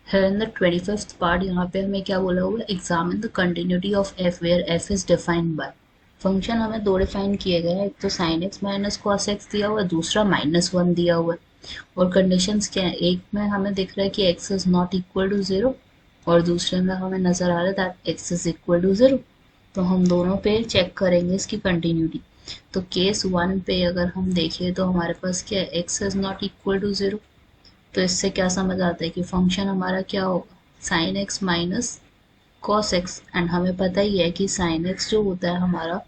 है in the 25th part यहाँ पे हमें क्या बोला हुआ है, examine the continuity of f where f is defined by. Function हमें दो डिफाइन किए गए हैं, एक तो sine x minus cos x दिया हुआ है, दूसरा -1 दिया हुआ है। और कंडीशंस क्या है, एक में हमें दिख रहा है कि x is not equal to zero और दूसरे में हमें नजर आ रहा है that x is equal to zero. तो हम दोनों पे चेक करेंगे इसकी कंटिन्यूटी। तो केस 1 पे अगर हम देखें तो हमारे पास क्या है, x is not equal to zero. तो इससे क्या समझ आता है कि फंक्शन हमारा क्या होगा, sign x minus cos x. And हमें पता ही है कि साइन एक्स जो होता है हमारा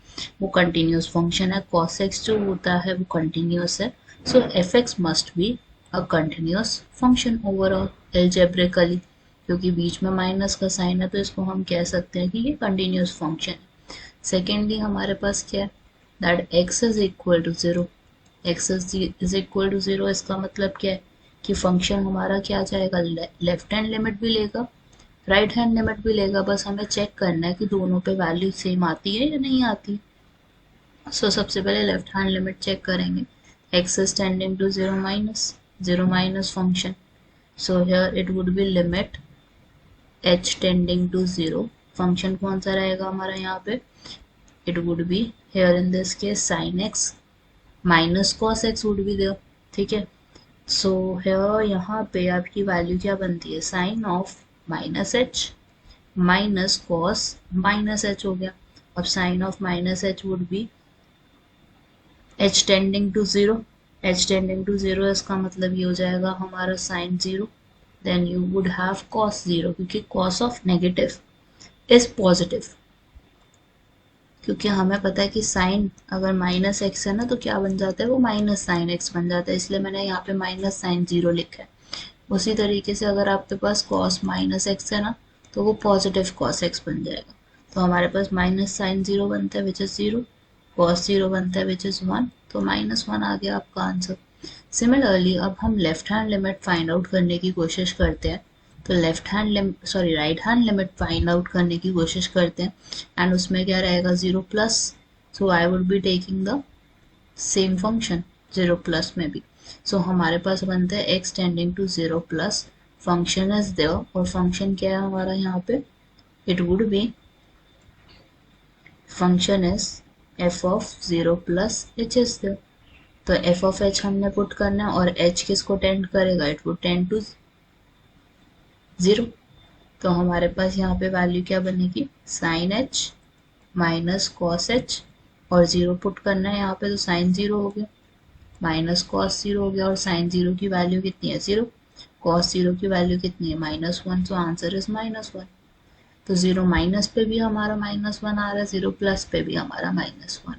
वो कंटिन्यूस फंक्शन है, कॉस एक्स जो होता है वो कंटिन्यूस है। So f x must be a continuous function overall algebraically, क्योंकि बीच में माइनस का साइन है तो इसको हम कह सकते हैं कि ये कंटिन्यूस फंक्शन है। सेकेंडली हमारे पास क्या है, that x is equal to zero. X is equal to zero इसका मतलब क्या है कि फंक्शन हमारा क्या जाएगा, लेफ्ट हैंड लिमिट भी लेगा राइट हैंड लिमिट भी लेगा। बस हमें चेक करना है कि दोनों पे वैल्यू सेम आती है या नहीं आती। सो सबसे पहले लेफ्ट हैंड लिमिट चेक करेंगे, x is tending to zero minus function. So here it would be limit h tending to zero. Function कौन सा रहेगा हमारा यहाँ पे, it would be here in this case sine x minus cos x would be there. ठीक है, so here यहाँ पे आपकी वैल्यू क्या बनती है, sine of minus h minus cos minus h हो गया। अब sine of minus h would be h tending to zero. H tending to zero इसका मतलब ये हो जाएगा हमारा sine zero. Then you would have cos zero, क्योंकि cos of negative is positive. क्योंकि हमें पता है कि साइन अगर माइनस एक्स है ना तो क्या बन जाता है, वो माइनस साइन एक्स बन जाता है, इसलिए मैंने यहाँ पे माइनस साइन जीरो लिखा है। उसी तरीके से अगर आपके पास कॉस माइनस एक्स है ना तो वो पॉजिटिव कॉस एक्स बन जाएगा। तो हमारे पास माइनस साइन जीरो बनता है which is zero, cos zero बनता है विच इज वन, तो -1 आ गया आपका आंसर। सिमिलरली अब हम left hand limit find out करने की कोशिश करते हैं। तो right hand limit find out करने की कोशिश करते हैं। एंड उसमें क्या रहेगा, zero plus. So I would be taking the same function zero plus में भी। सो हमारे पास बनता है x tending to zero plus, function is there और फंक्शन क्या है हमारा यहाँ पे, it would be function is f of zero plus h is there. तो एफ ऑफ एच हमने पुट करना है और एच किसको टेंड करेगा, it would tend to zero. तो हमारे पास यहाँ पे वैल्यू क्या बनेगी, sine h minus cos h और जीरो पुट करना है यहाँ पे, तो साइन जीरो हो गया माइनस कॉस जीरो हो गया और साइन जीरो की वैल्यू कितनी है, जीरो। कॉस जीरो की वैल्यू कितनी है, -1, तो आंसर इज -1। तो जीरो माइनस पे भी हमारा -1 आ रहा है, जीरो प्लस पे भी हमारा -1